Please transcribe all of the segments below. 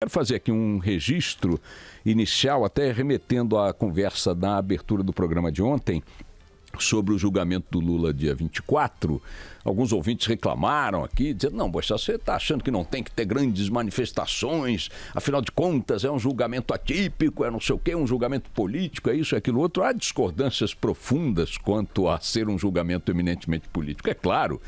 Quero fazer aqui um registro inicial, até remetendo à conversa na abertura do programa de ontem, sobre o julgamento do Lula dia 24. Alguns ouvintes reclamaram aqui, dizendo, não, Boechat, você está achando que não tem que ter grandes manifestações, afinal de contas é um julgamento atípico, é não sei o quê, um julgamento político, é isso, é aquilo outro. Há discordâncias profundas quanto a ser um julgamento eminentemente político. É claro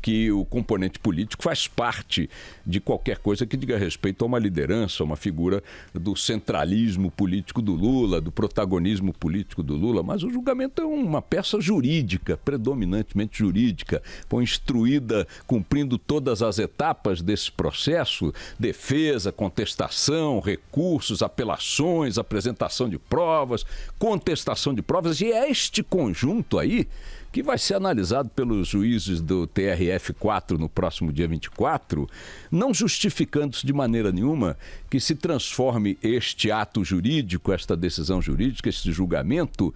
que o componente político faz parte de qualquer coisa que diga respeito a uma liderança, uma figura do centralismo político do Lula, do protagonismo político do Lula, mas o julgamento é uma peça jurídica, predominantemente jurídica, foi instruída cumprindo todas as etapas desse processo, defesa, contestação, recursos, apelações, apresentação de provas, contestação de provas, e é este conjunto aí que vai ser analisado pelos juízes do TRF4 no próximo dia 24, não justificando-se de maneira nenhuma que se transforme este ato jurídico, esta decisão jurídica, este julgamento,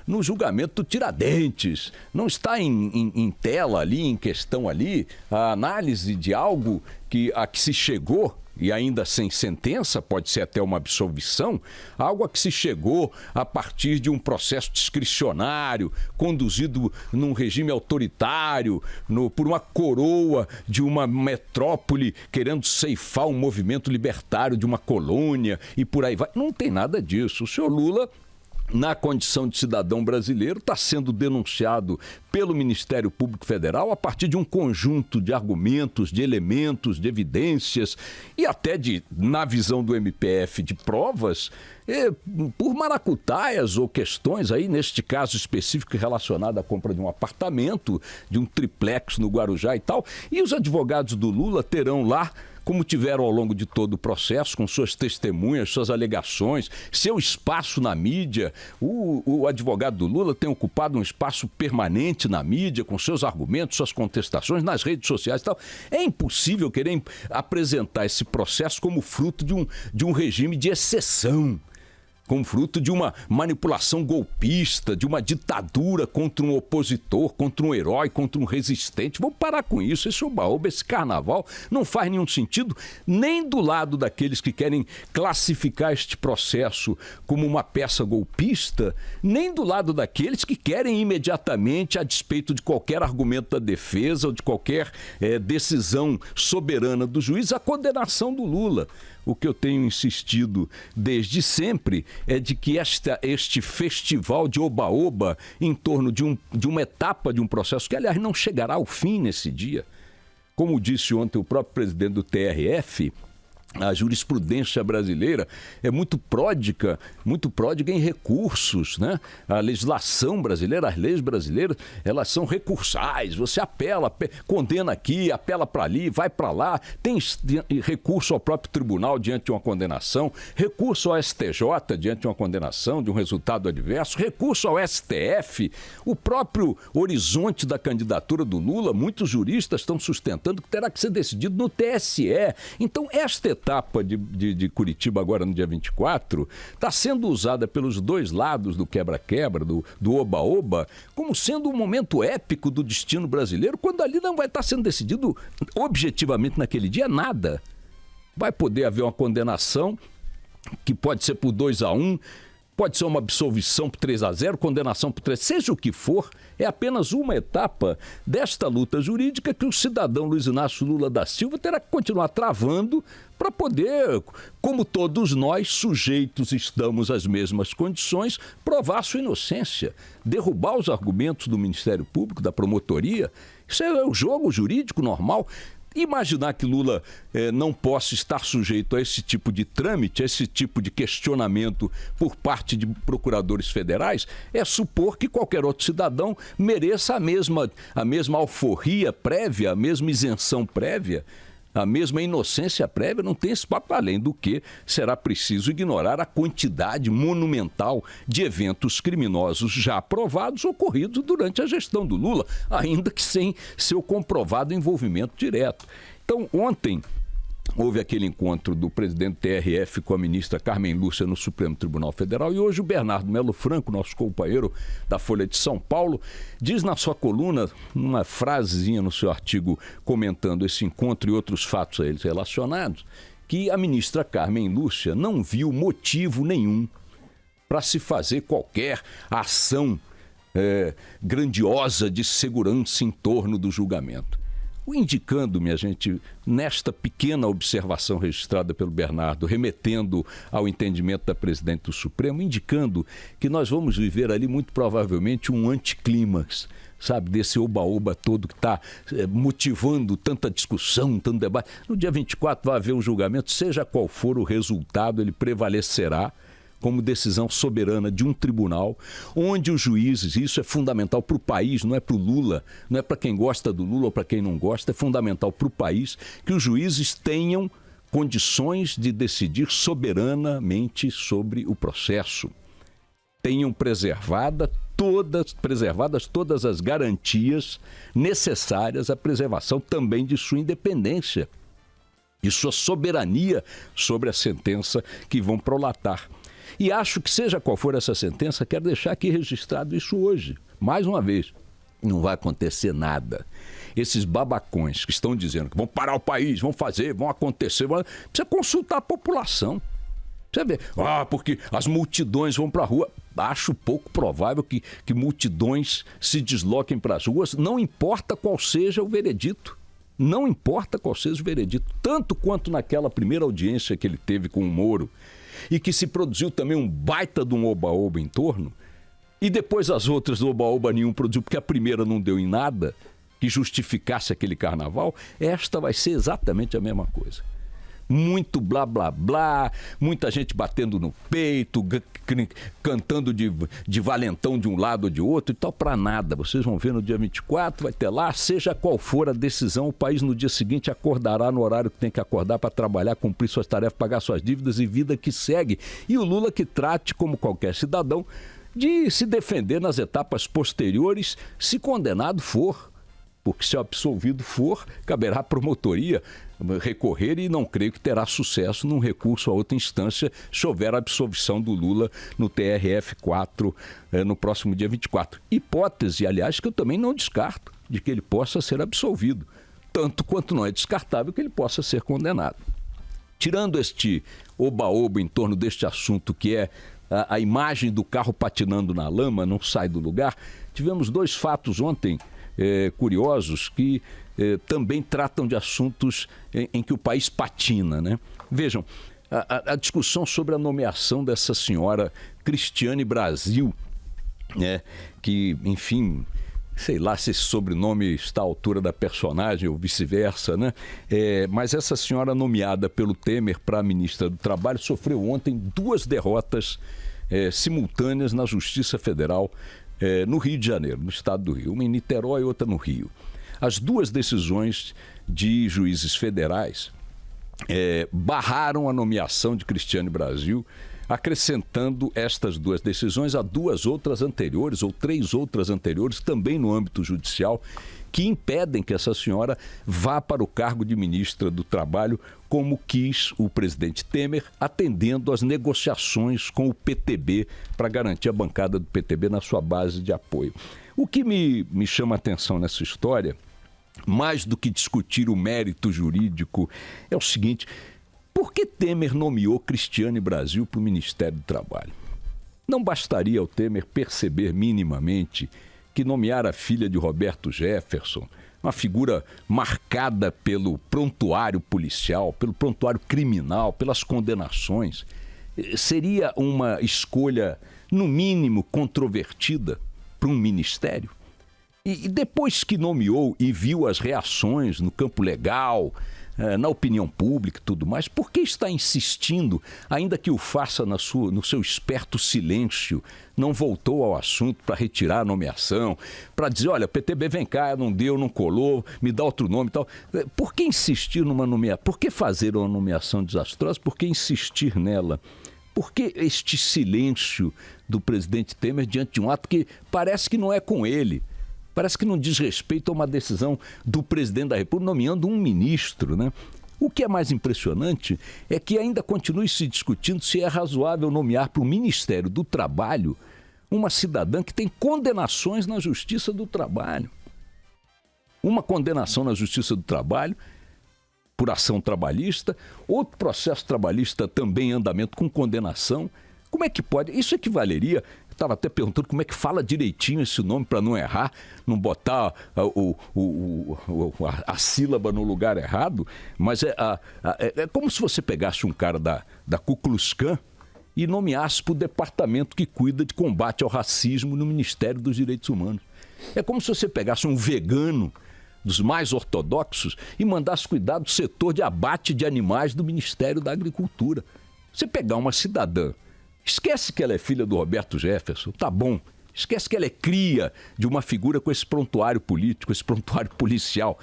no julgamento do Tiradentes. Não está em tela ali, em questão ali, a análise de algo a que se chegou, e ainda sem sentença, pode ser até uma absolvição, algo a que se chegou a partir de um processo discricionário, conduzido num regime autoritário, por uma coroa de uma metrópole querendo ceifar um movimento libertário de uma colônia e por aí vai. Não tem nada disso. O senhor Lula, na condição de cidadão brasileiro, está sendo denunciado pelo Ministério Público Federal a partir de um conjunto de argumentos, de elementos, de evidências e até na visão do MPF, de provas, por maracutaias ou questões aí, neste caso específico relacionado à compra de um apartamento, de um triplex no Guarujá e tal. E os advogados do Lula terão lá, como tiveram ao longo de todo o processo, com suas testemunhas, suas alegações, seu espaço na mídia. O advogado do Lula tem ocupado um espaço permanente na mídia, com seus argumentos, suas contestações, nas redes sociais e tal. É impossível querer apresentar esse processo como fruto de um regime de exceção, como fruto de uma manipulação golpista, de uma ditadura contra um opositor, contra um herói, contra um resistente. Vamos parar com isso. Esse oba-oba, esse carnaval, não faz nenhum sentido, nem do lado daqueles que querem classificar este processo como uma peça golpista, nem do lado daqueles que querem imediatamente, a despeito de qualquer argumento da defesa ou de qualquer decisão soberana do juiz, a condenação do Lula. O que eu tenho insistido desde sempre é de que este festival de oba-oba em torno de uma etapa de um processo que, aliás, não chegará ao fim nesse dia. Como disse ontem o próprio presidente do TRF, a jurisprudência brasileira é muito pródiga em recursos, né? A legislação brasileira, as leis brasileiras, elas são recursais. Você apela, condena aqui, apela para ali, vai para lá, tem recurso ao próprio tribunal diante de uma condenação, recurso ao STJ diante de uma condenação, de um resultado adverso, recurso ao STF. O próprio horizonte da candidatura do Lula, muitos juristas estão sustentando que terá que ser decidido no TSE. Então, esta etapa de Curitiba agora no dia 24 está sendo usada pelos dois lados do quebra-quebra, do oba-oba, como sendo um momento épico do destino brasileiro, quando ali não vai estar sendo decidido objetivamente naquele dia nada. Vai poder haver uma condenação que pode ser por 2-1, pode ser uma absolvição por 3-0, condenação por 3, seja o que for, é apenas uma etapa desta luta jurídica que o cidadão Luiz Inácio Lula da Silva terá que continuar travando para poder, como todos nós, sujeitos estamos às mesmas condições, provar sua inocência, derrubar os argumentos do Ministério Público, da promotoria. Isso é o jogo jurídico normal. Imaginar que Lula não possa estar sujeito a esse tipo de trâmite, a esse tipo de questionamento por parte de procuradores federais, é supor que qualquer outro cidadão mereça a mesma alforria prévia, a mesma isenção prévia, a mesma inocência prévia. Não tem esse papo, além do que será preciso ignorar a quantidade monumental de eventos criminosos já aprovados ocorridos durante a gestão do Lula, ainda que sem seu comprovado envolvimento direto. Então, ontem houve aquele encontro do presidente do TRF com a ministra Carmen Lúcia no Supremo Tribunal Federal, e hoje o Bernardo Melo Franco, nosso companheiro da Folha de São Paulo, diz na sua coluna, uma frasezinha no seu artigo comentando esse encontro e outros fatos a eles relacionados, que a ministra Carmen Lúcia não viu motivo nenhum para se fazer qualquer ação grandiosa de segurança em torno do julgamento. O indicando, minha gente, nesta pequena observação registrada pelo Bernardo, remetendo ao entendimento da presidente do Supremo, indicando que nós vamos viver ali muito provavelmente um anticlímax, sabe, desse oba-oba todo que está motivando tanta discussão, tanto debate. No dia 24 vai haver um julgamento, seja qual for o resultado, ele prevalecerá como decisão soberana de um tribunal, onde os juízes, isso é fundamental para o país, não é para o Lula, não é para quem gosta do Lula ou para quem não gosta, é fundamental para o país que os juízes tenham condições de decidir soberanamente sobre o processo. Tenham preservadas todas as garantias necessárias à preservação também de sua independência e sua soberania sobre a sentença que vão prolatar. E acho que seja qual for essa sentença, quero deixar aqui registrado isso hoje. Mais uma vez, não vai acontecer nada. Esses babacões que estão dizendo que vão parar o país, vão fazer, vão acontecer, precisa consultar a população. Precisa ver, porque as multidões vão para a rua. Acho pouco provável que multidões se desloquem para as ruas, não importa qual seja o veredito. Não importa qual seja o veredito. Tanto quanto naquela primeira audiência que ele teve com o Moro, e que se produziu também um baita de um oba-oba em torno, e depois as outras oba-oba nenhum produziu, porque a primeira não deu em nada que justificasse aquele carnaval, esta vai ser exatamente a mesma coisa. Muito blá, blá, blá, muita gente batendo no peito, cantando de valentão de um lado ou de outro e tal, para nada. Vocês vão ver no dia 24, vai ter lá, seja qual for a decisão, o país no dia seguinte acordará no horário que tem que acordar para trabalhar, cumprir suas tarefas, pagar suas dívidas e vida que segue. E o Lula que trate, como qualquer cidadão, de se defender nas etapas posteriores, se condenado for. Porque se absolvido for, caberá à promotoria recorrer e não creio que terá sucesso num recurso a outra instância se houver a absolvição do Lula no TRF4 no próximo dia 24. Hipótese, aliás, que eu também não descarto de que ele possa ser absolvido, tanto quanto não é descartável que ele possa ser condenado. Tirando este oba-oba em torno deste assunto que é a imagem do carro patinando na lama, não sai do lugar, tivemos dois fatos ontem curiosos que também tratam de assuntos em que o país patina, né? Vejam, a discussão sobre a nomeação dessa senhora Cristiane Brasil, né? Que, enfim, sei lá se esse sobrenome está à altura da personagem ou vice-versa, né? Mas essa senhora nomeada pelo Temer para ministra do Trabalho sofreu ontem 2 derrotas simultâneas na Justiça Federal no Rio de Janeiro, no estado do Rio, uma em Niterói e outra no Rio. As 2 decisões de juízes federais barraram a nomeação de Cristiane Brasil, acrescentando estas 2 decisões a 2 outras anteriores, ou 3 outras anteriores, também no âmbito judicial, que impedem que essa senhora vá para o cargo de ministra do Trabalho, como quis o presidente Temer, atendendo às negociações com o PTB para garantir a bancada do PTB na sua base de apoio. O que me chama a atenção nessa história, mais do que discutir o mérito jurídico, é o seguinte: por que Temer nomeou Cristiane Brasil para o Ministério do Trabalho? Não bastaria ao Temer perceber minimamente que nomear a filha de Roberto Jefferson, uma figura marcada pelo prontuário policial, pelo prontuário criminal, pelas condenações, seria uma escolha, no mínimo, controvertida para um ministério? E depois que nomeou e viu as reações no campo legal, na opinião pública e tudo mais, por que está insistindo, ainda que o faça no seu esperto silêncio, não voltou ao assunto para retirar a nomeação, para dizer, olha, PTB vem cá, não deu, não colou, me dá outro nome e tal. Por que insistir numa nomeação? Por que fazer uma nomeação desastrosa? Por que insistir nela? Por que este silêncio do presidente Temer diante de um ato que parece que não é com ele? Parece que não diz respeito a uma decisão do presidente da República nomeando um ministro, né? O que é mais impressionante é que ainda continue se discutindo se é razoável nomear para o Ministério do Trabalho uma cidadã que tem condenações na Justiça do Trabalho. Uma condenação na Justiça do Trabalho por ação trabalhista, outro processo trabalhista também em andamento com condenação. Como é que pode? Isso equivaleria, estava até perguntando como é que fala direitinho esse nome para não errar, não botar a sílaba no lugar errado, mas é como se você pegasse um cara da Ku Klux Klan e nomeasse para o departamento que cuida de combate ao racismo no Ministério dos Direitos Humanos. É como se você pegasse um vegano dos mais ortodoxos e mandasse cuidar do setor de abate de animais do Ministério da Agricultura. Você pegar uma cidadã, esquece que ela é filha do Roberto Jefferson, tá bom. Esquece que ela é cria de uma figura com esse prontuário político, esse prontuário policial.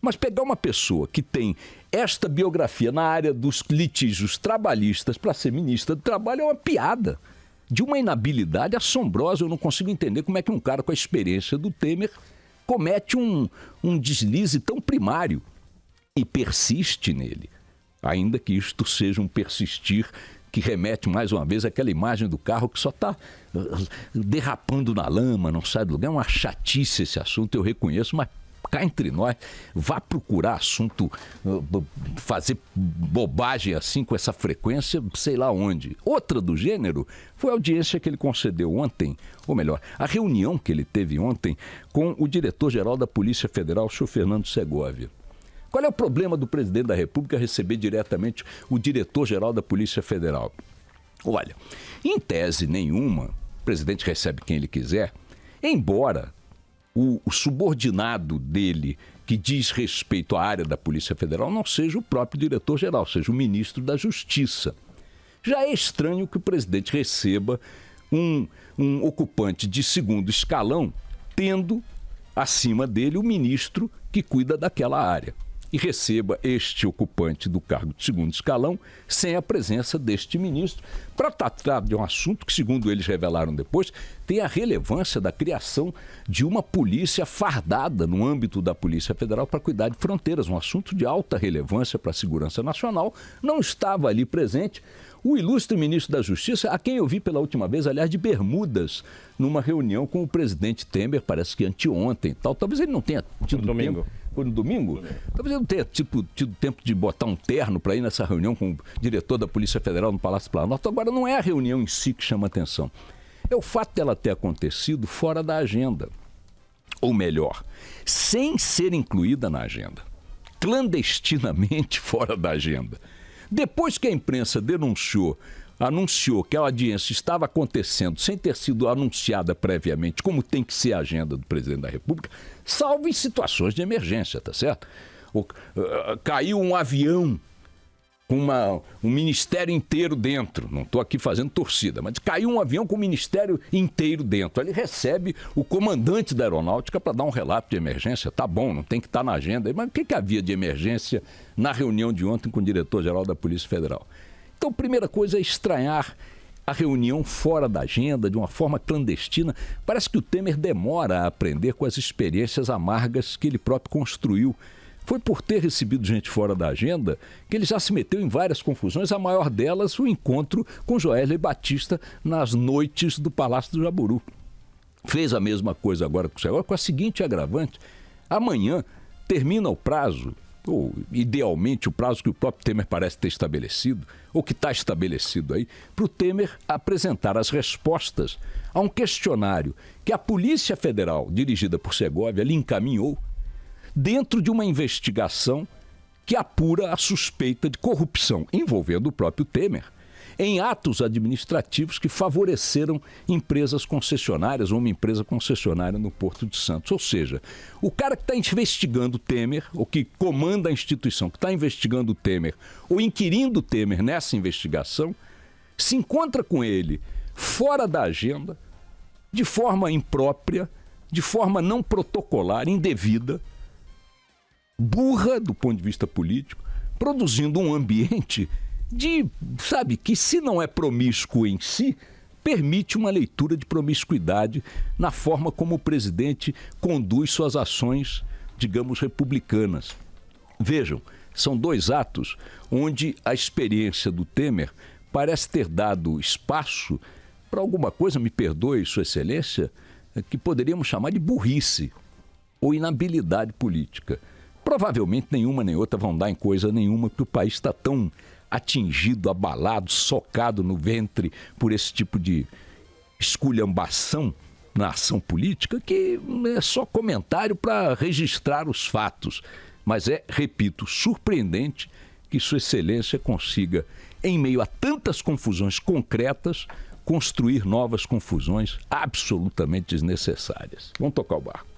Mas pegar uma pessoa que tem esta biografia na área dos litígios trabalhistas para ser ministra do Trabalho é uma piada. De uma inabilidade assombrosa. Eu não consigo entender como é que um cara com a experiência do Temer comete um deslize tão primário e persiste nele. Ainda que isto seja um persistir que remete mais uma vez àquela imagem do carro que só está derrapando na lama, não sai do lugar. É uma chatice esse assunto, eu reconheço, mas cá entre nós, vá procurar assunto, fazer bobagem assim com essa frequência, sei lá onde. Outra do gênero foi a audiência que ele concedeu ontem, ou melhor, a reunião que ele teve ontem com o diretor-geral da Polícia Federal, o senhor Fernando Segovia. Qual é o problema do presidente da República receber diretamente o diretor-geral da Polícia Federal? Olha, em tese nenhuma, o presidente recebe quem ele quiser, embora o subordinado dele, que diz respeito à área da Polícia Federal, não seja o próprio diretor-geral, seja o ministro da Justiça. Já é estranho que o presidente receba um ocupante de segundo escalão, tendo acima dele o ministro que cuida daquela área. E receba este ocupante do cargo de segundo escalão sem a presença deste ministro, para tratar de um assunto que, segundo eles revelaram depois, tem a relevância da criação de uma polícia fardada no âmbito da Polícia Federal para cuidar de fronteiras, um assunto de alta relevância para a segurança nacional. Não estava ali presente o ilustre ministro da Justiça, a quem eu vi pela última vez, aliás, de bermudas, numa reunião com o presidente Temer, parece que anteontem e tal. Talvez ele não tenha tido tempo. Foi no domingo? Talvez ele não tenha tido tempo de botar um terno para ir nessa reunião com o diretor da Polícia Federal no Palácio Planalto. Agora, não é a reunião em si que chama atenção. É o fato dela ter acontecido fora da agenda. Ou melhor, sem ser incluída na agenda. Clandestinamente fora da agenda. Depois que a imprensa anunciou que a audiência estava acontecendo sem ter sido anunciada previamente, como tem que ser a agenda do presidente da República, salvo em situações de emergência, tá certo? Caiu um avião com um ministério inteiro dentro, não estou aqui fazendo torcida, mas caiu um avião com o ministério inteiro dentro. Ele recebe o comandante da aeronáutica para dar um relato de emergência. Tá bom, não tem que estar na agenda. Mas o que havia de emergência na reunião de ontem com o diretor-geral da Polícia Federal? Então, a primeira coisa é estranhar a reunião fora da agenda, de uma forma clandestina. Parece que o Temer demora a aprender com as experiências amargas que ele próprio construiu. Foi por ter recebido gente fora da agenda que ele já se meteu em várias confusões, a maior delas o encontro com Joesley Batista nas noites do Palácio do Jaburu. Fez a mesma coisa agora com a seguinte agravante: amanhã termina o prazo, ou idealmente o prazo que o próprio Temer parece ter estabelecido, ou que está estabelecido aí, para o Temer apresentar as respostas a um questionário que a Polícia Federal, dirigida por Segovia, lhe encaminhou, dentro de uma investigação que apura a suspeita de corrupção envolvendo o próprio Temer em atos administrativos que favoreceram empresas concessionárias ou uma empresa concessionária no Porto de Santos. Ou seja, o cara que está investigando o Temer, ou que comanda a instituição que está investigando o Temer, ou inquirindo o Temer nessa investigação, se encontra com ele fora da agenda, de forma imprópria, de forma não protocolar, indevida, burra do ponto de vista político, produzindo um ambiente que se não é promíscuo em si, permite uma leitura de promiscuidade na forma como o presidente conduz suas ações, digamos, republicanas. Vejam, são dois atos onde a experiência do Temer parece ter dado espaço para alguma coisa, me perdoe, Sua Excelência, que poderíamos chamar de burrice ou inabilidade política. provavelmente nenhuma nem outra vão dar em coisa nenhuma, porque o país está tão atingido, abalado, socado no ventre por esse tipo de esculhambação na ação política, que é só comentário para registrar os fatos. Mas é, repito, surpreendente que Sua Excelência consiga, em meio a tantas confusões concretas, construir novas confusões absolutamente desnecessárias. Vamos tocar o barco.